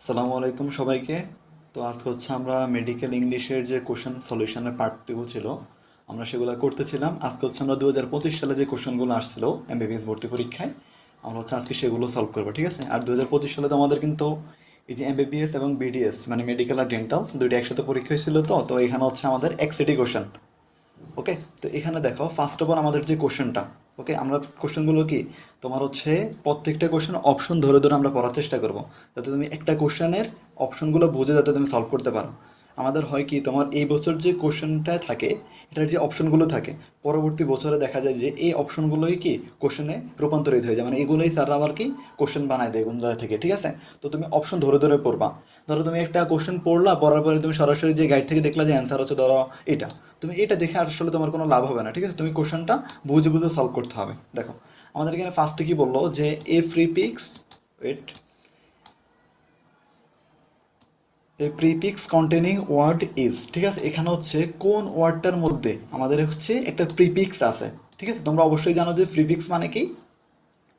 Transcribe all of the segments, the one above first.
আসসালামু আলাইকুম সবাইকে। তো আজকে হচ্ছে আমরা মেডিকেল ইংলিশের যে কোশ্চেন সলিউশনের পার্ট টু ছিল, আমরা সেগুলো করতেছিলাম। আজকে হচ্ছে আমরা 2025 সালে যে কোশ্চেনগুলো আসছিল এমবিবিএস ভর্তি পরীক্ষায়, আমরা হচ্ছে আজকে সেগুলো সলভ করবো, ঠিক আছে? আর 2025 সালে তো আমাদের কিন্তু এই যে এমবিবিএস এবং বিডিএস মানে মেডিকেল আর ডেন্টাল দুইটা একসাথে পরীক্ষা হয়েছিল। তো এখানে হচ্ছে আমাদের এক্সিটি কোশ্চেন। ওকে, তো এখানে দেখো ফার্স্ট অফ অল আমাদের যে কোশ্চেনটা, ওকে, আমরা কোশ্চেনগুলো কি তোমার হচ্ছে প্রত্যেকটা কোশ্চেন অপশন ধরে ধরে আমরা পড়ার চেষ্টা করব, যাতে তুমি একটা কোশ্চেনের অপশনগুলো বুঝে যাতে তুমি সলভ করতে পারো। আমাদের হয় কি তোমার এই বছর যে কোশ্চেনটা থাকে, এটার যে অপশনগুলো থাকে, পরবর্তী বছরে দেখা যায় যে এই অপশনগুলোই কি কোশ্চেনে রূপান্তরিত হয়ে যায়, মানে এগুলোই স্যার আবার কি কোশ্চেন বানায় দেয় এগুলো থেকে, ঠিক আছে? তো তুমি অপশন ধরে ধরে পড়বা। ধরো তুমি একটা কোশ্চেন পড়লা, পড়ার পরে তুমি সরাসরি যে গাইড থেকে দেখলা যে অ্যান্সার হচ্ছে ধরো এটা, তুমি এটা দেখে আসলে তোমার কোনো লাভ হবে না, ঠিক আছে? তুমি কোশ্চেনটা বুঝে বুঝে সলভ করতে হবে। দেখো আমাদের এখানে ফার্স্টে কি বললো যে a prefix, wait, a prefix containing word is, ঠিক আছে? এখানে হচ্ছে কোন ওয়ার্ডটার মধ্যে আমাদের হচ্ছে একটা প্রিপিক্স আছে, ঠিক আছে? তোমরা অবশ্যই জানো যে প্রিপিক্স মানে কি।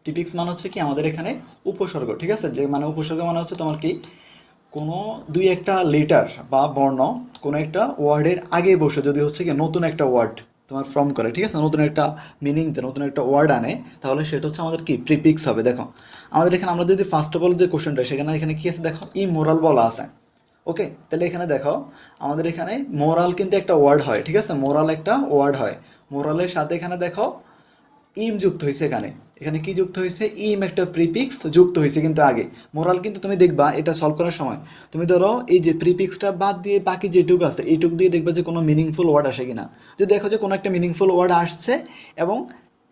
প্রিপিক্স মানে হচ্ছে কি আমাদের এখানে উপসর্গ, ঠিক আছে? যে মানে উপসর্গ মানে হচ্ছে তোমার কি কোনো দুই একটা লেটার বা বর্ণ কোনো একটা ওয়ার্ডের আগে বসে যদি হচ্ছে কি নতুন একটা ওয়ার্ড তোমার ফর্ম করে, ঠিক আছে? নতুন একটা মিনিং দেয়, নতুন একটা ওয়ার্ড আনে, তাহলে সেটা হচ্ছে আমাদের কি প্রিপিক্স হবে। দেখো আমাদের এখানে আমরা যদি ফার্স্ট অফ অল যে কোশ্চেনটা, সেখানে এখানে কি আছে দেখো, ইমোরাল বলা আছে। ওকে, তাহলে এখানে দেখো আমাদের এখানে মোরাল কিন্তু একটা ওয়ার্ড হয়, ঠিক আছে? মোরাল একটা ওয়ার্ড হয়। মোরালের সাথে এখানে দেখো ইম যুক্ত হয়েছে এখানে। এখানে কি যুক্ত হয়েছে? ইম একটা প্রিপিক্স যুক্ত হয়েছে কিন্তু আগে। মোরাল কিন্তু তুমি দেখবা এটা সলভ করার সময়, তুমি ধরো এই যে প্রিপিক্সটা বাদ দিয়ে বাকি যেটুকু আছে এইটুকু দিয়ে দেখবা যে কোনো মিনিংফুল ওয়ার্ড আসে কিনা। যদি দেখো যে কোনো একটা মিনিংফুল ওয়ার্ড আসছে এবং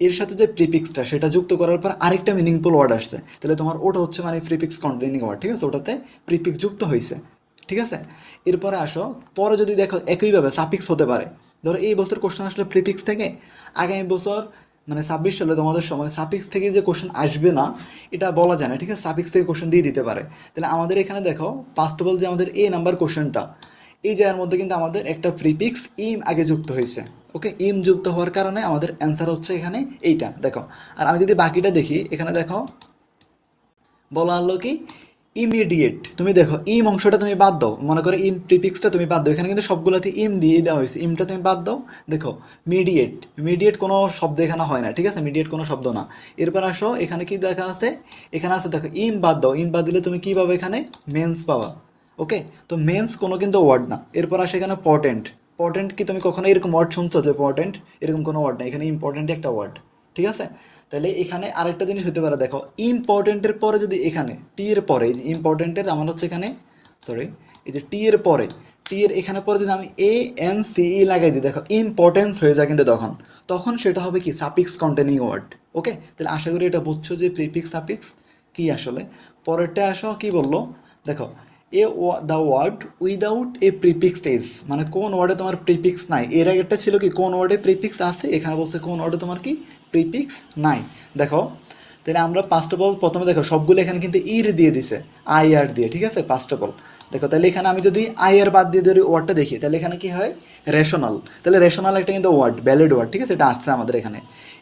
এর সাথে যে প্রিপিক্সটা সেটা যুক্ত করার পর আরেকটা মিনিংফুল ওয়ার্ড আসছে, তাহলে তোমার ওটা হচ্ছে মানে প্রিপিক্স কন্টেনিং ওয়ার্ড, ঠিক আছে? ওটাতে প্রিপিক্স যুক্ত হয়েছে, ঠিক আছে? এরপরে আসো, পরে যদি দেখো একইভাবে সাফিক্স হতে পারে। ধরো এই বছর কোশ্চেন আসলে প্রিপিক্স থেকে, আগামী বছর মানে 26 সালে তোমাদের সময় সাফিক্স থেকে যে কোশ্চেন আসবে না এটা বলা যায় না, ঠিক আছে? সাফিক্স থেকে কোশ্চেন দিয়ে দিতে পারে। তাহলে আমাদের এখানে দেখো ফার্স্ট অফ অল যে আমাদের এ নাম্বার কোশ্চেনটা, এই জায়গার মধ্যে কিন্তু আমাদের একটা প্রিপিক্স ইম আগে যুক্ত হয়েছে। ওকে, ইম যুক্ত হওয়ার কারণে আমাদের অ্যান্সার হচ্ছে এখানে এইটা, দেখো। আর আমি যদি বাকিটা দেখি, এখানে দেখো বলা হলো কি ইমিডিয়েট, তুমি দেখো ইম অংশটা তুমি বাদ দাও, মনে করো ইম প্রিফিক্সটা তুমি বাদ দাও, এখানে কিন্তু সবগুলোতে ইম দিয়ে দেওয়া হয়েছে, ইমটা তুমি বাদ দাও। দেখো মিডিয়েট, মিডিয়েট কোনো শব্দ এখানে হয় না, ঠিক আছে? মিডিয়েট কোনো শব্দ না। এরপর আসো, এখানে কি দেখা আছে? এখানে আছে দেখো ইম বাদ দাও, ইম বাদ দিলে তুমি কী পাবে? এখানে মেন্স পাবা। ওকে, তো মেন্স কোনো কিন্তু ওয়ার্ড না। এরপর আসে এখানে পটেন্ট। পটেন্ট কি তুমি কখনো এরকম ওয়ার্ড শুনছো যে পটেন্ট? এরকম কোনো ওয়ার্ড না, এখানে ইম্পর্টেন্ট একটা ওয়ার্ড, ঠিক আছে? তাহলে এখানে আরেকটা জিনিস হতে পারে, দেখো ইম্পর্টেন্টের পরে যদি এখানে টি এর পরে, এই যে ইম্পর্টেন্টের আমার হচ্ছে এখানে, সরি, এই যে টি এর পরে, টি এর এখানে পরে যদি আমি এ এন সি ই লাগাই দিই, দেখো ইম্পর্টেন্স হয়ে যায় কিন্তু তখন, তখন সেটা হবে কি সাফিক্স কন্টেনিং ওয়ার্ড। ওকে, তাহলে আশা করি এটা বুঝছো যে প্রিফিক্স সাফিক্স কি আসলে। পরেরটা আসো কি বললো, দেখো a the word without a prefix is, মানে কোন ওয়ার্ডে তোমার প্রিফিক্স নাই। এর আগেরটা ছিল কি কোন ওয়ার্ডে প্রিফিক্স আছে, এখানে বলছে কোন ওয়ার্ডে তোমার কি প্রিফিক্স নাই। দেখো তাহলে আমরা ফার্স্ট অফ অল প্রথমে দেখো সবগুলো এখানে কিন্তু ইর দিয়ে দিছে, আই আর দিয়ে, ঠিক আছে? ফার্স্ট অফ অল দেখো, তাহলে এখানে আমি যদি আই আর বাদ দিয়ে ধরি ওয়ার্ডটা দেখি, তাহলে এখানে কি হয়? রেশনাল। তাহলে রেশনাল একটা কিন্তু ওয়ার্ড, ভ্যালিড ওয়ার্ড, ঠিক আছে? এটা আসছে আমাদের এখানে।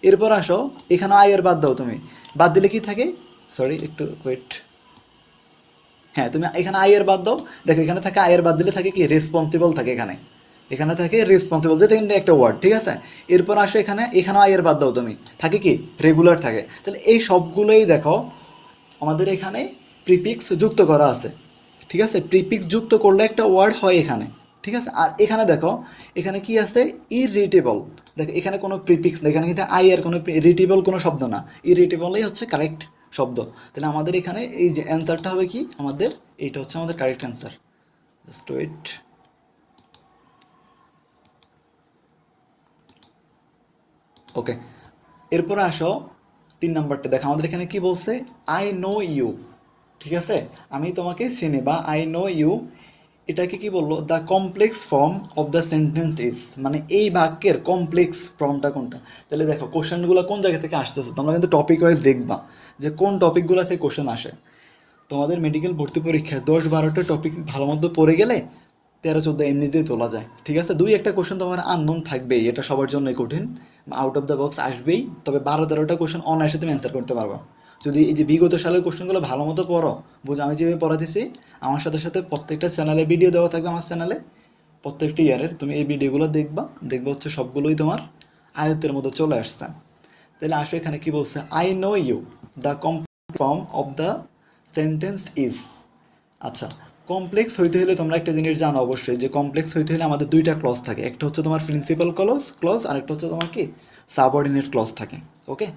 এরপর আসো, এখানে আই আর বাদ দাও তুমি, বাদ দিলে কি থাকে? সরি একটু ওয়েট, হ্যাঁ তুমি এখানে আয়ের বাদ দাও। দেখো এখানে থাকে আয়ের বাদ দিলে থাকে কি রেসপন্সিবল থাকে এখানে, এখানে থাকে রেসপন্সিবল, যেটা কিন্তু একটা ওয়ার্ড, ঠিক আছে? এরপর আসো এখানে, এখানেও আয়ের বাদ দাও তুমি, থাকে কি রেগুলার থাকে। তাহলে এই সবগুলোই দেখো আমাদের এখানে প্রিপিক্স যুক্ত করা আছে, ঠিক আছে? প্রিপিক্স যুক্ত করলে একটা ওয়ার্ড হয় এখানে, ঠিক আছে? আর এখানে দেখো এখানে কি আছে? ইরিটেবল। দেখো এখানে কোনো প্রিপিক্স নেই, এখানে কিন্তু আই এর কোনো ইরিটেবল কোনো শব্দ না, ইরিটেবলই হচ্ছে কারেক্ট শব্দ। তাহলে আমাদের এখানে এই যে অ্যান্সারটা হবে কি আমাদের, এইটা হচ্ছে আমাদের কারেক্ট অ্যান্সার। জাস্ট ওয়েট, ওকে। এরপরে আসো 3 নাম্বারটা, দেখো আমাদের এখানে কি বলছে? আই নো ইউ, ঠিক আছে? আমি তোমাকে চিনি বা আই নো ইউ, এটাকে কি বললো? The complex form of the sentence is, মানে এই বাক্যের কমপ্লেক্স ফর্মটা কোনটা। তাহলে দেখো কোশ্চেনগুলো কোন জায়গা থেকে আসতেছে, তোমরা কিন্তু টপিক ওয়াইজ দেখবা যে কোন টপিকগুলো থেকে কোশ্চেন আসে। তোমাদের মেডিকেল ভর্তি পরীক্ষায় 10-12টা টপিক ভালো মতো পড়ে গেলে 13-14 এমনিতেই তোলা যায়, ঠিক আছে? দুই একটা কোশ্চেন তোমার আননোন থাকবেই, এটা সবার জন্যই কঠিন, আউট অফ দ্য বক্স আসবেই, তবে 12-13টা কোশ্চেন অনায়াসে তুমি অ্যান্সার করতে পারবা। যদি এই যে বিগত সালের কোশ্চেনগুলো ভালো মতো পড়ো, বুঝো আমি যেভাবে পড়াতেছি, আমার সাথে সাথে প্রত্যেকটা চ্যানেলে ভিডিও দেওয়া থাকবে আমার চ্যানেলে, প্রত্যেকটা ইয়ারের তুমি এই ভিডিওগুলো দেখবা, দেখবা হচ্ছে সবগুলোই তোমার আয়ত্তের মধ্যে চলে আসছে। তাহলে আসো এখানে কি বলছে, I know you, the complete form of the sentence is. আচ্ছা, কমপ্লেক্স হইতে হলে তোমরা একটা জিনিস জানো অবশ্যই, যে কমপ্লেক্স হইতে হলে আমাদের দুইটা ক্লজ থাকে, একটা হচ্ছে তোমার প্রিন্সিপাল ক্লজ আর একটা হচ্ছে তোমার কি সাবঅর্ডিনেট ক্লজ থাকে। ওকে,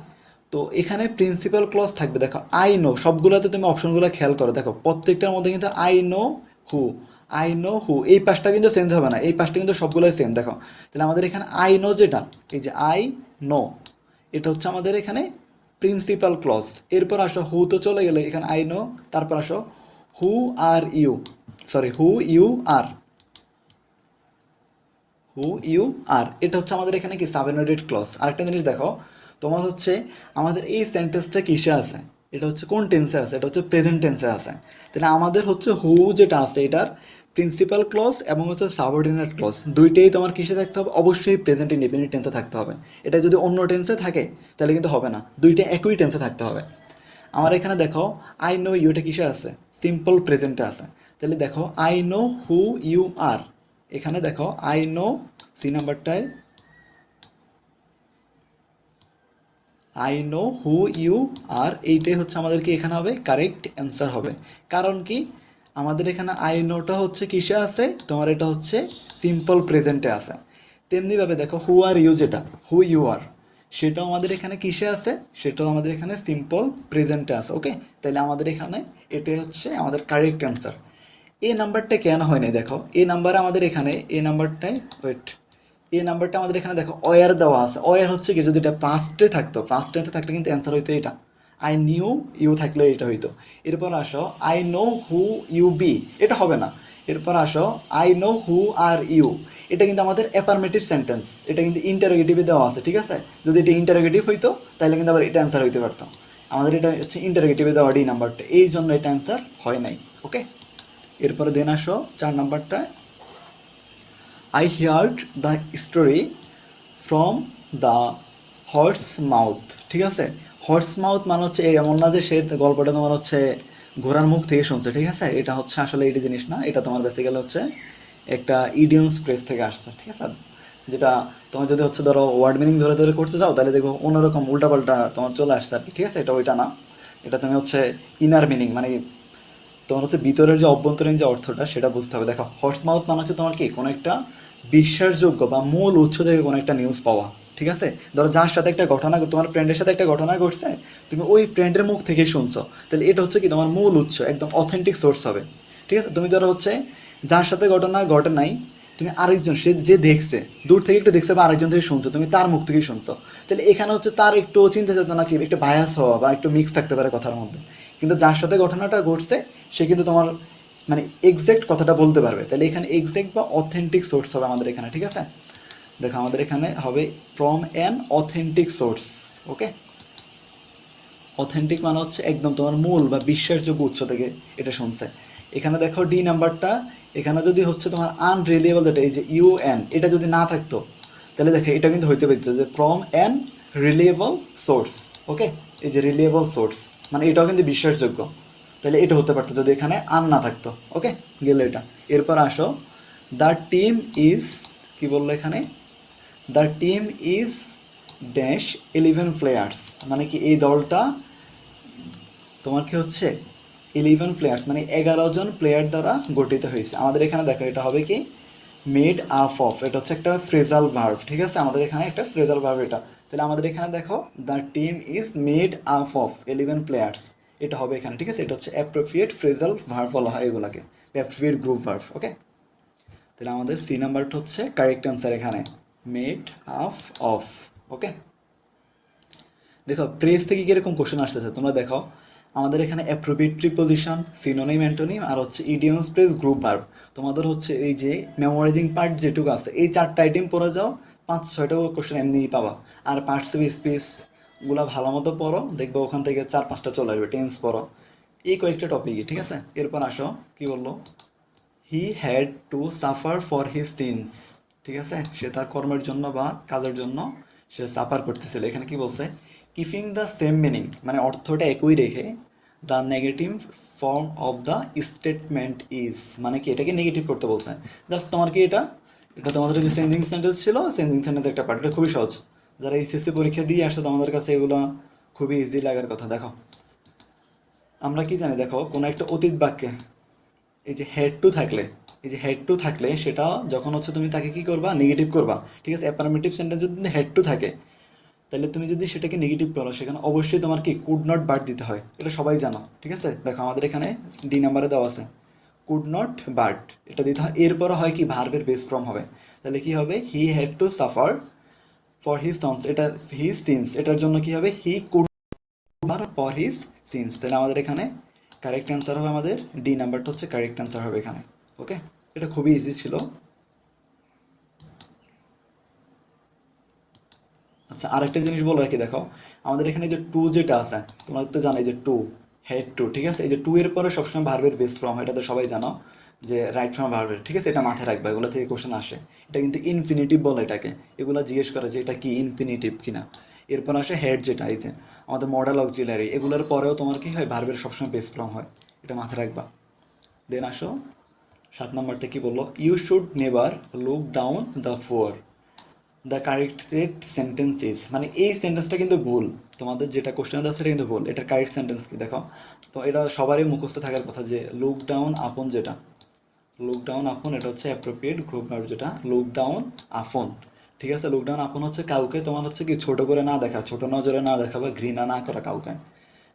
তো এখানে প্রিন্সিপাল ক্লজ থাকবে, দেখো আই নো, সবগুলোতে তুমি অপশনগুলো খেয়াল করো, দেখো প্রত্যেকটার মধ্যে কিন্তু হু আই নো হু, এই পাশটা কিন্তু চেঞ্জ হবে না, এই পাশটা কিন্তু সবগুলোই সেম। দেখো তাহলে আমাদের এখানে আই নো যেটা, এই যে আই নো, এটা হচ্ছে আমাদের এখানে প্রিন্সিপাল ক্লজ। এরপর আসো হু, তো চলে গেলে এখানে আই নো, তারপর আসো who are you, sorry who you are, who you are, এটা হচ্ছে আমাদের এখানে কি সাবঅর্ডিনেট ক্লজ। আরেকটা জিনিস দেখো, তোমার হচ্ছে আমাদের এই সেন্টেন্সটা কিসে আছে, এটা হচ্ছে কোন টেন্সে আছে, এটা হচ্ছে প্রেজেন্ট টেন্সে আছে। তাহলে আমাদের হচ্ছে হু যেটা আছে এটার প্রিন্সিপাল ক্লজ এবং হচ্ছে সাবঅর্ডিনেট ক্লজ দুইটাই তোমার কিসে থাকতে হবে, অবশ্যই প্রেজেন্ট ইন্ডিপেন্ডেন্ট টেন্সে থাকতে হবে। এটা যদি অন্য টেন্সে থাকে তাহলে কিন্তু হবে না, দুইটা একই টেন্সে থাকতে হবে। আমার এখানে দেখো আই নো ইউটা কিসে আছে, সিম্পল প্রেজেন্টে আছে। তাহলে দেখো I know who you are, এখানে দেখো আই নো, সি নাম্বারটায় I know who you are, এইটাই হচ্ছে আমাদেরকে এখানে হবে কারেক্ট অ্যান্সার হবে। কারণ কি, আমাদের এখানে আই নোটা হচ্ছে কিসে আছে, তোমার এটা হচ্ছে সিম্পল প্রেজেন্টে আছে। তেমনিভাবে দেখো হু আর ইউ যেটা, হু ইউ আর, সেটাও আমাদের এখানে কিসে আছে, সেটাও আমাদের এখানে সিম্পল প্রেজেন্টে আছে। ওকে, তাহলে আমাদের এখানে এটাই হচ্ছে আমাদের কারেক্ট অ্যান্সার। এই নাম্বারটা কেন হয় নাই, দেখো এই নাম্বারে আমাদের এখানে এই নাম্বারটাই ওয়েট, এই নাম্বারটা আমাদের এখানে দেখো অয়ার দেওয়া আছে। অয়ার হচ্ছে কি, যদি এটা পাস্টে থাকতো, পাস্ট টেন্সে থাকলে কিন্তু অ্যান্সার হইতো এটা, আই নিউ ইউ থাকলে এটা হইতো। এরপর আসো I know who you be, এটা হবে না। এরপর আসো I know who are you, এটা কিন্তু আমাদের অ্যাফার্মেটিভ সেন্টেন্স, এটা কিন্তু ইন্টারোগেটিভে দেওয়া আছে। ঠিক আছে, যদি এটা ইন্টারোগেটিভ হইতো তাহলে কিন্তু আবার এটা অ্যান্সার হইতে পারতো। আমাদের এটা হচ্ছে ইন্টারোগেটিভে দেওয়া ডি নাম্বারটা, এই জন্য এটা অ্যান্সার হয় নাই। ওকে, এরপরে দেন আসো 4 নাম্বারটা, I heard the story from the horse mouth. ঠিক আছে, হর্স মাউথ মানে হচ্ছে এমন না যে সে গল্পটা তোমার হচ্ছে ঘোড়ার মুখ থেকে শুনছে। ঠিক আছে, এটা হচ্ছে আসলে এইটি জিনিস না, এটা তোমার বেসিক্যালি হচ্ছে একটা ইডিয়মস প্রেস থেকে আসছে। ঠিক আছে, যেটা তোমার যদি হচ্ছে ধরো ওয়ার্ড মিনিং ধরে ধরে করতে যাও তাহলে দেখো অন্যরকম উল্টাপাল্টা তোমার চলে আসছে আর কি। ঠিক আছে, এটা ওইটা না, এটা তুমি হচ্ছে ইনার মিনিং মানে তোমার হচ্ছে ভিতরের যে অভ্যন্তরীণ যে অর্থটা সেটা বুঝতে হবে। দেখো হর্স মাউথ মানে হচ্ছে তোমার কি কোনো একটা বিশ্বাসযোগ্য বা মূল উৎস থেকে কোনো একটা নিউজ পাওয়া। ঠিক আছে, ধরো যার সাথে একটা ঘটনা, তোমার ফ্রেন্ডের সাথে একটা ঘটনা ঘটছে, তুমি ওই ফ্রেন্ডের মুখ থেকেই শুনছো, তাহলে এটা হচ্ছে কি তোমার মূল উৎস, একদম অথেন্টিক সোর্স হবে। ঠিক আছে, তুমি ধরো হচ্ছে যার সাথে ঘটনা ঘটে নাই, তুমি আরেকজন, সে যে দেখছে দূর থেকে একটু দেখছে বা আরেকজন থেকে শুনছো, তুমি তার মুখ থেকেই শুনছো, তাহলে এখানে হচ্ছে তার একটু চিন্তা চেতনা কি একটু বায়াস হওয়া বা একটু মিক্স থাকতে পারে কথার মধ্যে। কিন্তু যার সাথে ঘটনাটা ঘটছে সে কিন্তু তোমার মানে এক্স্যাক্ট কথাটা বলতে পারবে, তাহলে এখানে এক্স্যাক্ট বা অথেন্টিক সোর্স হবে আমাদের এখানে। ঠিক আছে, দেখো আমাদের এখানে হবে from an authentic source. Okay, authentic মানে হচ্ছে একদম তোমার মূল বা বিশ্বাসযোগ্য উৎস থেকে এটা শুনছে। এখানে দেখো ডি নাম্বারটা, এখানে যদি হচ্ছে তোমার আনরিলিয়েবল, যেটা এই যে ইউ এন, এটা যদি না থাকতো তাহলে দেখো এটা কিন্তু হইতে পারতো যে ফ্রম অ্যান রিলিয়েবল সোর্স। ওকে, এই যে রিলিয়েবল সোর্স মানে এটাও কিন্তু বিশ্বাসযোগ্য, তাহলে এটা হতে পারতো যদি এখানে আন না থাকতো। ওকে, গেল এটা। এরপর আসো দ্য টিম ইজ, কি বললো এখানে, the team is dash 11 players, মানে কি এই দলটা তোমার কি হচ্ছে 11 প্লেয়ার্স মানে 11 জন প্লেয়ার দ্বারা গঠিত হয়েছে। আমাদের এখানে দেখো এটা হবে কি মেড আপ অফ, এটা হচ্ছে একটা ফ্রেজাল ভার্ব। ঠিক আছে, আমাদের এখানে একটা ফ্রেজাল ভার্ব এটা। তাহলে আমাদের এখানে দেখো the team is made up of 11 players, এটা হবে এখানে। ঠিক আছে, এটা হচ্ছে অ্যাপ্রোপ্রিয়েট ফ্রেজাল ভার্ব বলা হয় এগুলাকে, অ্যাপ্রোপ্রিয়েট গ্রুপ ভার্ব। ওকে, তাহলে আমাদের সি নাম্বারটা হচ্ছে কারেক্ট অ্যান্সার এখানে, মেড আপ অফ। ওকে, দেখো প্রেস থেকে কীরকম কোশ্চেন আসতেছে তোমরা দেখো, আমাদের এখানে অ্যাপ্রোপ্রিয়েট প্রিপোজিশন, সিনোনিম, অ্যান্টোনিম আর হচ্ছে ইডিয়মস প্রেস গ্রুপ ভার্ব। তোমাদের হচ্ছে এই যে মেমোরাইজিং পার্ট যেটুকু আছে এই 4টা আইটেম পড়ে যাও, 5-6টা কোশ্চেন এমনিই পাবা। আর পার্টস অফ স্পিচগুলো ভালো মতো পড়ো, দেখবো ওখান থেকে 4-5টা চলে আসবে। টেন্স পড়ো, এই কয়েকটা টপিকই। ঠিক আছে, এরপর আসো কি বললো, he had to suffer for his sins. ঠিক আছে, সে তার কর্মের জন্য বা কাজের জন্য সে সাফার করতেছিল। এখানে কি বলছে, কিপিং দ্য সেম মিনিং মানে অর্থটা একই রেখে the negative form of the statement is মানে কি এটাকে নেগেটিভ করতে বলছে। জাস্ট তোমার কি এটা তোমাদের যে সেন্ডিং সেন্টেন্স ছিল সেন্ডিং সেন্টেন্স একটা পার্ট, এটা খুবই সহজ। যারা এইচএসসি পরীক্ষা দিয়ে আসে তোমাদের কাছে এগুলো খুবই ইজি লাগার কথা। দেখো আমরা কি জানি, দেখো কোনো একটা অতীত বাক্যে এই যে হেড টু থাকলে, এই যে হেড টু থাকলে সেটা যখন হচ্ছে তুমি তাকে কি করবা, নেগেটিভ করবা। ঠিক আছে, অ্যাফার্মেটিভ সেন্টেন্স যদি হেড টু থাকে তাহলে তুমি যদি সেটাকে নেগেটিভ করো সেখানে অবশ্যই তোমার কি কুড নট বাট দিতে হয়, এটা সবাই জানো। ঠিক আছে, দেখো আমাদের এখানে ডি নাম্বারে দেওয়া আছে কুড নট বাট, এটা দিতে হয়। এরপর হয় কি ভার্বের বেস ফর্ম হবে, তাহলে কি হবে হি had to suffer for his sons, এটা হিজ সিন্স, এটার জন্য কি হবে he could for his since. তাহলে আমাদের এখানে কারেক্ট অ্যান্সার হবে আমাদের ডি নাম্বারটা হচ্ছে কারেক্ট অ্যান্সার হবে এখানে। ওকে, এটা খুবই ইজি ছিল। আচ্ছা আরেকটা জিনিস বলে রাখি, দেখো আমাদের এখানে যে টু যেটা আছে তোমরা তো জানো যে টু হেড টু, ঠিক আছে, এই যে টু এর পরে সবসময় ভার্বের বেস ফর্ম, এটা তো সবাই জানো যে রাইট ফর্ম ভার্বের। ঠিক আছে, এটা মাথায় রাখবা, এগুলো থেকে কোশ্চেন আসে। এটা কিন্তু ইনফিনিটিভ বলে এটাকে, এগুলো জিজ্ঞেস করে যে এটা কি ইনফিনিটিভ কিনা। এরপর আসে হেড যেটা, এই যে আমাদের মডেল অক্সিলারি, এগুলোর পরেও তোমার কি হয় ভার্বের সবসময় বেস ফর্ম হয়, এটা মাথায় রাখবা। দেন আসো 7 নম্বরটা কি বললো, you should never look down the four the corrected sentence is, মানে এই সেন্টেন্সটা কিন্তু ভুল, তোমাদের যেটা কোশ্চেন দেওয়া সেটা কিন্তু ভুল। এটার কারেক্ট সেন্টেন্স কি দেখো, তো এটা সবারই মুখস্থ থাকার কথা যে লুক ডাউন আপন, যেটা লুক ডাউন আপন এটা হচ্ছে অ্যাপ্রোপ্রিয়েট গ্রুপ ভার্ব, যেটা লুক ডাউন আপন। ঠিক আছে, লুক ডাউন আপন হচ্ছে কাউকে তোমার হচ্ছে কি ছোট করে না দেখা, ছোট নজরে না দেখা বা ঘৃণা না করা কাউকে।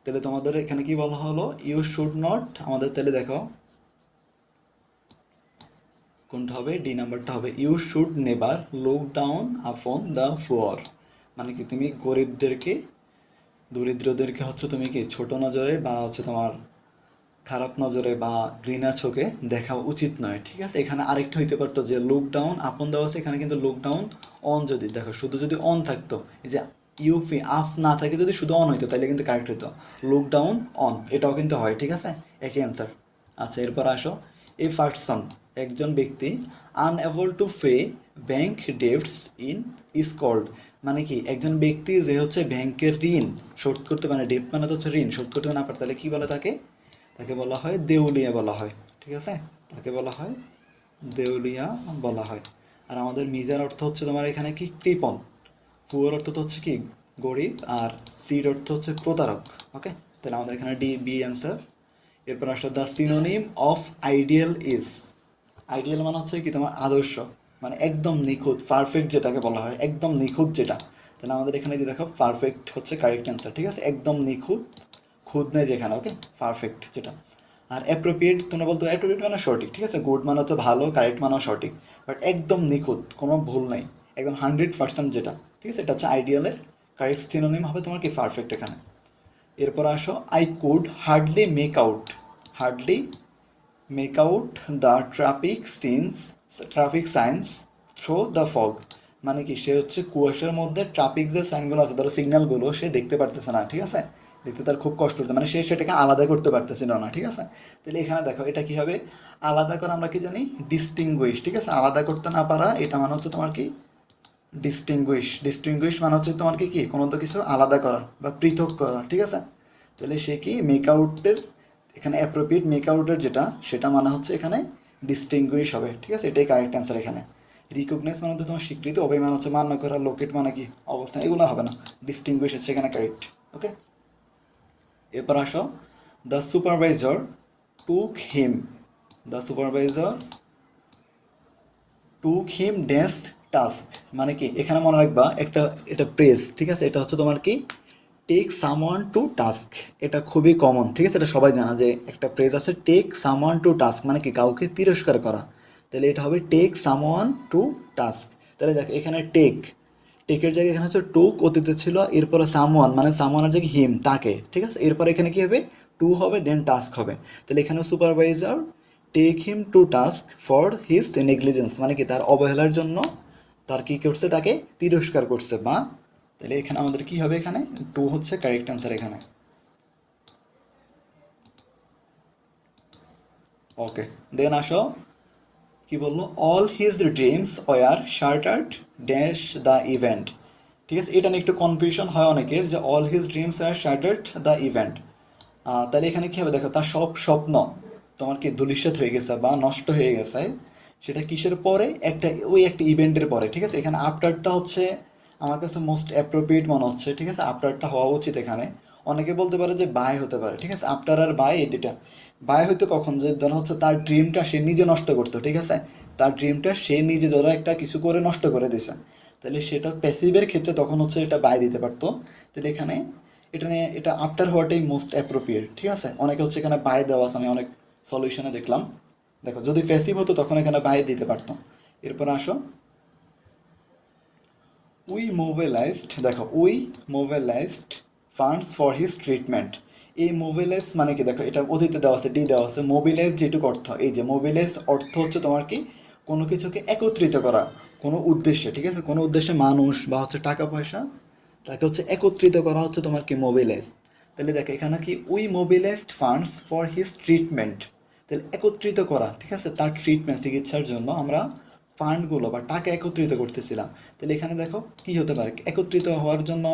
তাহলে তোমাদের এখানে কি বলা হলো, ইউ শুড নট, আমাদের তাহলে দেখো কোনটা হবে, ডি নাম্বারটা হবে you should never look down upon the poor, মানে কি তুমি গরিবদেরকে দরিদ্রদেরকে হচ্ছে তুমি কি ছোট নজরে বা হচ্ছে তোমার খারাপ নজরে বা ঘৃণা চোখে দেখা উচিত নয়। ঠিক আছে, এখানে আরেকটা হইতে পারতো যে লুক ডাউন আপন দেওয়া আছে, এখানে কিন্তু লুক ডাউন অন, যদি দেখো শুধু যদি অন থাকতো, এই যে ইউপি আফ না থাকে যদি শুধু অন হইতো তাহলে কিন্তু কারেক্ট হইতো, লুক ডাউন অন এটাও কিন্তু হয়। ঠিক আছে, একই অ্যান্সার। আচ্ছা এরপর আসো, এ পার্সন একজন ব্যক্তি unable to pay bank debts in is called, মানে কি একজন ব্যক্তি যে হচ্ছে ব্যাংকের ঋণ শোধ করতে পারে, ডেট মানে তো হচ্ছে ঋণ শোধ করতে না পারে, তাহলে কি বলে তাকে, তাকে বলা হয় দেউলিয়া বলা হয়। ঠিক আছে, তাকে বলা হয় দেউলিয়া বলা হয়। আর আমাদের মিজার অর্থ হচ্ছে তোমার এখানে কি কৃপণ, পুয়ার অর্থ তো হচ্ছে কি গরিব, আর সিড অর্থ হচ্ছে প্রতারক। ওকে, তাহলে আমাদের এখানে ডি বি অ্যান্সার। এরপর আসলে the synonym of ideal is, ideal মানে হচ্ছে কি তোমার আদর্শ, মানে একদম নিখুঁত পারফেক্ট যেটাকে বলা হয়, একদম নিখুঁত যেটা। তাহলে আমাদের এখানে যে দেখো পারফেক্ট হচ্ছে কারেক্ট অ্যান্সার। ঠিক আছে, একদম নিখুঁত, খুঁত নেই যেখানে। ওকে, পারফেক্ট যেটা। আর অ্যাপ্রোপ্রিয়েট তোমরা বলতো অ্যাপ্রোপ্রিয়েট মানে সঠিক। ঠিক আছে, গুড মানে হচ্ছে ভালো, কারেক্ট মানেও সঠিক, বাট একদম নিখুঁত, কোনো ভুল নাই, একদম 100% যেটা। ঠিক আছে, এটা হচ্ছে আইডিয়ালের কারেক্ট সিনোনিম হবে তোমার কি পারফেক্ট এখানে। এরপর আসো, I could hardly make out, hardly make out the traffic signs through the fog, মানে কি সে হচ্ছে কুয়াশার মধ্যে ট্রাফিক যে সাইনগুলো আছে ধরো সিগন্যালগুলো সে দেখতে পারতেছে না। ঠিক আছে, দেখতে তার খুব কষ্ট হচ্ছে, মানে সে সেটাকে আলাদা করতে পারতেছিল না। ঠিক আছে, তাহলে এখানে দেখো এটা কি হবে, আলাদা করা আমরা কি জানি ডিস্টিংগুইশ। ঠিক আছে, আলাদা করতে না পারা এটা মানে হচ্ছে তোমার কি ডিস্টিংগুইশ, ডিস্টিংগুইশ মানে হচ্ছে তোমার কি কি কোনো তো কিছু আলাদা করা বা পৃথক করা। ঠিক আছে, তাহলে সে কি মেকআউটের এখানে অ্যাপ্রোপ্রিয়েট মেকআউটের যেটা সেটা মানে হচ্ছে এখানে ডিস্টিংগুইশ হবে। ঠিক আছে, এটাই কারেক্ট অ্যান্সার এখানে। রিকগনাইজ মানে তো তোমার স্বীকৃতি, অবয় মানে হচ্ছে মান্য করা, লোকেট মানে কি অবস্থান, এগুলো হবে না, ডিস্টিংগুইশ হচ্ছে এখানে কারেক্ট। ওকে, এরপর আসো, the supervisor took him, the supervisor took him dash task, মানে কি এখানে মনে রাখবা একটা, এটা প্রেস। ঠিক আছে, এটা হচ্ছে তোমার কি টেক সামওয়ান টু টাস্ক, এটা খুবই কমন। ঠিক আছে, এটা সবাই জানা যে একটা প্রেস আছে টেক সামওয়ান টু টাস্ক, মানে কি কাউকে তিরস্কার করা, তাহলে এটা হবে টেক সামওয়ান টু টাস্ক। তাহলে দেখো এখানে টেকের জায়গায় এখানে হচ্ছে টুক অতীতে ছিল, এরপরে সামওয়ান মানে সামওয়ানের জায়গায় হিম তাকে। ঠিক আছে, এরপর এখানে কি হবে টু হবে দেন টাস্ক হবে, তাহলে এখানে supervisor take him to task for his negligence, মানে কি তার অবহেলার জন্য তার কি করছে তাকে তিরস্কার করছে বা, তাহলে এখানে আমাদের কি হবে, এখানে টু হচ্ছে কারেক্ট অ্যান্সার এখানে। ওকে, দেন আসো কি বললো, all his dreams were shattered dash the event, ঠিক আছে, এটা নিয়ে একটু কনফিউশন হয় অনেকের যে all his dreams are shattered the event. তাহলে এখানে কী হবে দেখো, তার সব স্বপ্ন তোমার কি ধূলিসাৎ হয়ে গেছে বা নষ্ট হয়ে গেছে, সেটা কিসের পরে, ওই একটা ইভেন্টের পরে। ঠিক আছে, এখানে আফটারটা হচ্ছে আমার কাছে মোস্ট অ্যাপ্রোপ্রিয়েট মনে হচ্ছে। ঠিক আছে, আফটারটা হওয়া উচিত এখানে। অনেকে বলতে পারে যে বাই হতে পারে। ঠিক আছে, আফটার আর বাই এই দুটা। বাই হইতে কখন, যে ধরো হচ্ছে তার ড্রিমটা সে নিজে নষ্ট করতো। ঠিক আছে, তার ড্রিমটা সে নিজে ধরো একটা কিছু করে নষ্ট করে দিছে, তাহলে সেটা প্যাসিভের ক্ষেত্রে তখন হচ্ছে এটা বাই দিতে পারতো। তাহলে এখানে এটা নিয়ে এটা আফটার হওয়াটাই মোস্ট অ্যাপ্রোপ্রিয়েট। ঠিক আছে, অনেকে হচ্ছে এখানে বাই দেওয়া আছে, আমি অনেক সলিউশনে দেখলাম। দেখো যদি প্যাসিভ হতো তখন এখানে বাই দিতে পারতো। এরপর আসো, we mobilised funds for his treatment. এই মোবিলাইজ মানে কি দেখো, এটা অতীতে দেওয়া আছে, ডি দেওয়া আছে। মোবিলাইজ যেটুকু অর্থ, এই যে মোবিলাইজ অর্থ হচ্ছে তোমার কি, কোনো কিছুকে একত্রিত করা কোনো উদ্দেশ্যে। ঠিক আছে, কোনো উদ্দেশ্যে মানুষ বা হচ্ছে টাকা পয়সা, তাকে হচ্ছে একত্রিত করা হচ্ছে তোমার কি মোবিলাইজ। তাহলে দেখো এখানে কি we mobilised funds for his treatment, তাহলে একত্রিত করা। ঠিক আছে, তার ট্রিটমেন্ট চিকিৎসার জন্য আমরা ফান্ডগুলো বা টাকা একত্রিত করতেছিলাম। তাহলে এখানে দেখো কি হতে পারে, একত্রিত হওয়ার জন্য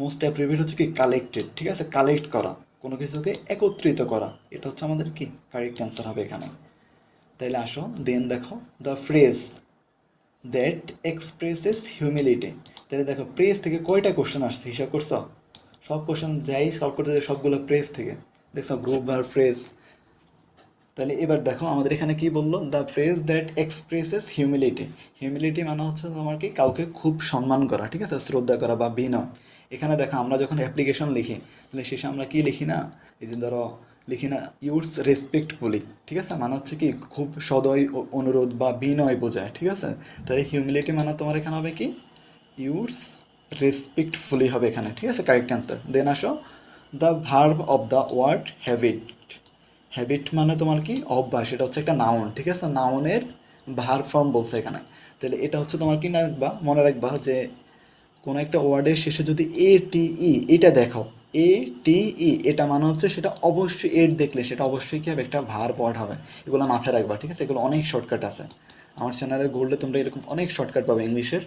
মোস্ট অ্যাপ্রোপ্রিয়েট হচ্ছে কি কালেক্টেড। ঠিক আছে, কালেক্ট করা, কোনো কিছুকে একত্রিত করা, এটা হচ্ছে আমাদের কি কারেক্ট অ্যান্সার হবে এখানে। তাইলে আসো দেন দেখো, the phrase that expresses humility. তাহলে দেখো প্রেস থেকে কয়টা কোশ্চেন আসছে হিসাব করছো? সব কোশ্চেন যাই সলভ করতে যাই সবগুলো প্রেস থেকে। দেখছো গ্রুপ ভার ফ্রেজ। তাহলে এবার দেখো আমাদের এখানে কি বললো, the phrase that expresses humility. Humility মানে হচ্ছে তোমার কি কাউকে খুব সম্মান করা। ঠিক আছে, শ্রদ্ধা করা বা বিনয়। এখানে দেখো আমরা যখন অ্যাপ্লিকেশন লিখি, তাহলে শেষে আমরা কি লিখি না, এই যে ধরো লিখি না ইউর্স রেসপেক্টফুলি। ঠিক আছে, মানে হচ্ছে কি খুব সদয় অনুরোধ বা বিনয় বোঝায়। ঠিক আছে, তাহলে হিউমিলিটি মানে তোমার এখানে হবে কি ইউর্স রেসপেক্টফুলি হবে এখানে। ঠিক আছে, কারেক্ট অ্যান্সার। দেন আসো, the verb of the word habit. Habit মানে তোমার কি অভ্যাস, এটা হচ্ছে একটা নাউন। ঠিক আছে, নাউনের ভার্ব ফর্ম বলছে এখানে। তাহলে এটা হচ্ছে তোমার কি না রাখবা, মনে রাখবা যে কোনো একটা ওয়ার্ডের শেষে যদি এ টি ই এটা দেখো, এ টি ই এটা মানে হচ্ছে সেটা অবশ্যই, এর দেখলে সেটা অবশ্যই কি হবে, একটা ভার্ব ওয়ার্ড হবে। এগুলো মাথায় রাখবা। ঠিক আছে, এগুলো অনেক শর্টকাট আছে আমার চ্যানেলে ঘুরলে তোমরা এরকম অনেক শর্টকাট পাবে ইংলিশের।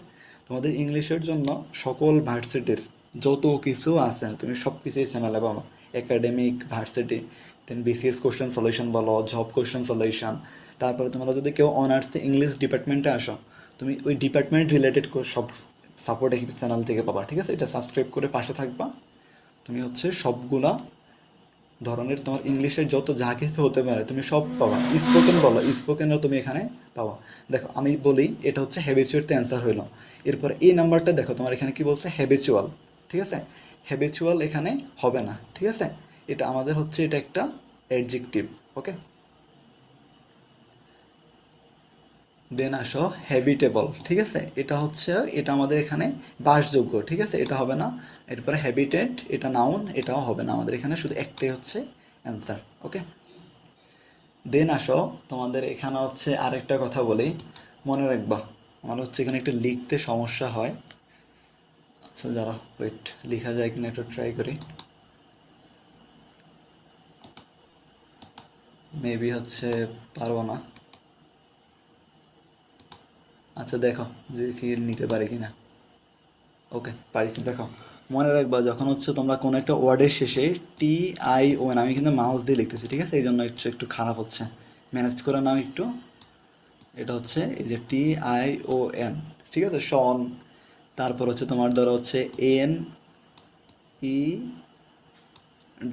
তোমাদের ইংলিশের জন্য সকল ভার্সিটির যত কিছু আছে তুমি সব কিছুই চ্যানেলে পাবো। একাডেমিক ভার্সিটি, দেন বিসিএস কোশ্চেন সলিউশন বলো, জব কোশ্চেন সলিউশন। তারপরে তোমরা যদি কেউ অনার্সে ইংলিশ ডিপার্টমেন্টে আসো, তুমি ওই ডিপার্টমেন্ট রিলেটেড সব সাপোর্ট এই চ্যানেল থেকে পাবা। ঠিক আছে, এটা সাবস্ক্রাইব করে পাশে থাকবা। তুমি হচ্ছে সবগুলা ধরনের তোমার ইংলিশের যত যা কিছু হতে পারে তুমি সব পাবা। স্পোকেন বলো, স্পোকেনও তুমি এখানে পাবা। দেখো আমি বলি এটা হচ্ছে হ্যাবিচুয়ালতে অ্যান্সার হইলো। এরপর এই নাম্বারটা দেখো তোমার এখানে কি বলছে, হ্যাবিচুয়াল। ঠিক আছে, হ্যাবিচুয়াল এখানে হবে না। ঠিক আছে, এটা আমাদের হচ্ছে এটা একটা অ্যাডজেক্টিভ। ওকে, দেন আসো হ্যাবিটেবল। ঠিক আছে, এটা হচ্ছে এটা আমাদের এখানে বাসযোগ্য। ঠিক আছে, এটা হবে না। এরপরে হ্যাবিটেট, এটা নাউন, এটাও হবে না আমাদের এখানে, শুধু একটাই হচ্ছে অ্যান্সার। ওকে, দেন আসো তোমাদের এখানে হচ্ছে আরেকটা কথা বলি, মনে রাখবা। আমার হচ্ছে এখানে একটু লিখতে সমস্যা হয়। আচ্ছা যারা ওয়েট, লেখা যায় কিনা একটু ট্রাই করি। মেবি হচ্ছে পারবো না। আচ্ছা দেখো যে কি নিতে পারি কিনা। ওকে পারিস, দেখো মনে রাখবা যখন হচ্ছে তোমরা কোনো একটা ওয়ার্ডের শেষে টি আই ও এন, আমি কিন্তু মাউস দিয়ে লিখতেছি। ঠিক আছে, এই জন্য একটু একটু খারাপ হচ্ছে, ম্যানেজ করে নাও একটু। এটা হচ্ছে এই যে টি আই ও এন। ঠিক আছে, শন। তারপর হচ্ছে তোমার ধরো হচ্ছে এন ই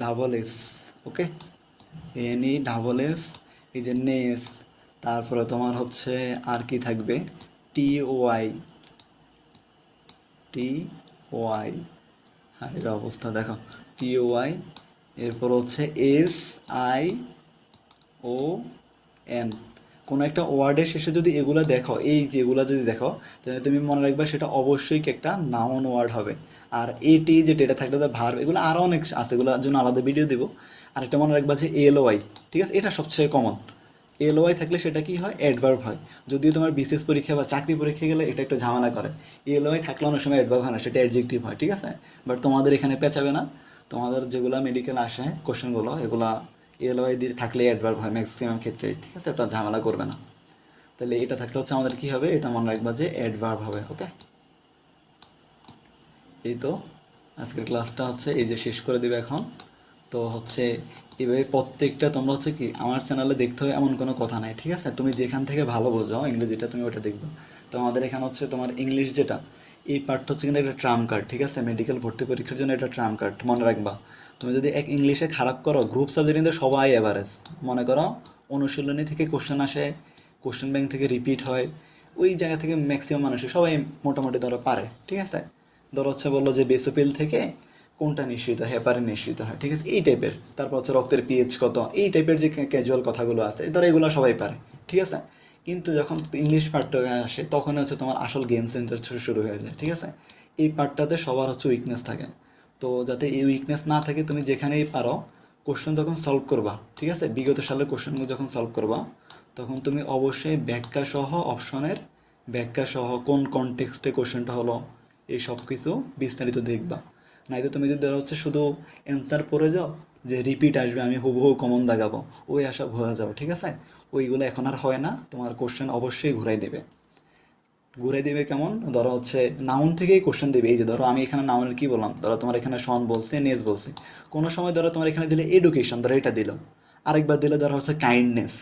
ডাবল এস। ওকে, এন ই ডাবল এস, এই যে নেস। তারপরে তোমার হচ্ছে আর কি থাকবে, টি ওয়াই, টি ওয়াই, হাইয়ের অবস্থা দেখো, টি ওয়াই। এরপর হচ্ছে এস আই ও এন। কোনো একটা ওয়ার্ডের শেষে যদি এগুলো দেখো, এই যে এগুলো যদি দেখো, তাহলে তুমি মনে রাখবে সেটা অবশ্যই কি একটা নাউন ওয়ার্ড হবে। আর এটি যেটা এটা থাকলে তো ভার্ব, এগুলো আরও অনেক আছে, এগুলোর জন্য আলাদা ভিডিও দেবো। আর একটা মনে রাখবা যে এল ওয়াই। ঠিক আছে, এটা সবচেয়ে কমন। এল ওয়াই থাকলে সেটা কি হয়, অ্যাডভার্ব হয়। যদিও তোমার বিসিএস পরীক্ষা বা চাকরি পরীক্ষা গেলে এটা একটু ঝামেলা করে। এল ওয়াই থাকলে অনেক সময় অ্যাডভার্ব হয় না, সেটা অ্যাডজেক্টিভ হয়। ঠিক আছে, বাট তোমাদের এখানে পেঁচাবে না। তোমাদের যেগুলো মেডিকেল আসে কোশ্চেনগুলো, এগুলা এল ওয়াই দিয়ে থাকলে অ্যাডভার্ব হয় ম্যাক্সিমাম ক্ষেত্রে। ঠিক আছে, এটা ঝামেলা করবে না। তাহলে এটা থাকলে হচ্ছে আমাদের কি হবে, এটা মনে রাখবা যে অ্যাডভার্ব হবে। ওকে, এই তো আজকের ক্লাসটা হচ্ছে এই যে শেষ করে দিবে এখন। তো হচ্ছে এভাবে প্রত্যেকটা তোমরা হচ্ছে কি আমার চ্যানেলে দেখতে হবে এমন কোনো কথা নাই, ঠিক আছে? তুমি যেখান থেকে ভালো বোঝো ইংরেজিটা তুমি ওটা দেখবে। তো আমাদের এখানে হচ্ছে তোমার ইংলিশ যেটা, এই পার্টটা হচ্ছে কিন্তু একটা ট্রাম কার্ড, ঠিক আছে? মেডিকেল ভর্তি পরীক্ষার জন্য এটা ট্রাম কার্ড, মনে রাখবা। তুমি যদি এক ইংলিশে খারাপ করো, গ্রুপ সাবজেক্ট কিন্তু সবাই অ্যাভারেজ। মনে করো অনুশীলনী থেকে কোশ্চেন আসে, কোশ্চেন ব্যাংক থেকে রিপিট হয়, ওই জায়গা থেকে ম্যাক্সিমাম মানুষই সবাই মোটামুটি ধরো পারে, ঠিক আছে? ধরো হচ্ছে বললো যে বেসোপিল থেকে কোনটা নিঃসৃত হয়, হেপারিন নিঃসৃত হয়, ঠিক আছে? এই টাইপের। তারপর হচ্ছে রক্তের পিএইচ কত, এই টাইপের যে ক্যাজুয়াল কথাগুলো আছে ধরো এগুলো সবাই পারে, ঠিক আছে? কিন্তু যখন ইংলিশ পার্টটা আসে তখন হচ্ছে তোমার আসল গেম সেন্টার শুরু হয়ে যায়, ঠিক আছে? এই পার্টটাতে সবার হচ্ছে উইকনেস থাকে। তো যাতে এই উইকনেস না থাকে তুমি যেখানেই পারো কোশ্চেন যখন সলভ করবা, ঠিক আছে, বিগত সালের কোশ্চেনগুলো যখন সলভ করবা তখন তুমি অবশ্যই ব্যাখ্যা সহ অপশনের ব্যাখ্যা সহ কোন কনটেক্সটে কোশ্চেনটা হলো এই সব কিছু বিস্তারিত দেখবা। নাইতো তুমি যদি ধরো হচ্ছে শুধু অ্যান্সার পড়ে যাও যে রিপিট আসবে আমি হুবহু কমন দাগাবো, ওই আশা ভরে যাও, ঠিক আছে? ওইগুলো এখন আর হয় না, তোমার কোশ্চেন অবশ্যই ঘুরাই দেবে। ঘুরাই দিবে কেমন, ধরো হচ্ছে নাউন থেকেই কোশ্চেন দেবে। এই যে ধরো আমি এখানে নাউনের কি বললাম, ধরো তোমার এখানে শন বলছে, নেস বলছে, কোনো সময় ধরো তোমার এখানে দিলে এডুকেশন, ধরো এটা দিল। আরেকবার দিলে ধরো হচ্ছে কাইন্ডনেস,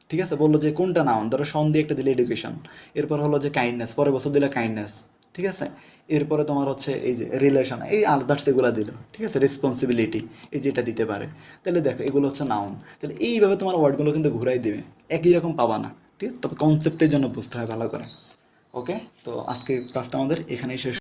ঠিক আছে? বললো যে কোনটা নাউন, ধরো শন দিয়ে একটা দিলে এডুকেশন, এরপর হলো যে কাইন্ডনেস, পরের বছর দিলে কাইন্ডনেস, ঠিক আছে? এরপরে তোমার হচ্ছে এই যে রিলেশন, এই আদার্স এগুলো দিল, ঠিক আছে? রেসপন্সিবিলিটি, এই যে এটা দিতে পারে। তাহলে দেখো এগুলো হচ্ছে নাউন। তাহলে এইভাবে তোমার ওয়ার্ডগুলো কিন্তু ঘুরাই দিবে, একই রকম পাবা না, ঠিক আছে? তবে কনসেপ্টের জন্য বুঝতে হয় ভালো করে। ওকে, তো আজকে ক্লাসটা আমাদের এখানেই শেষ।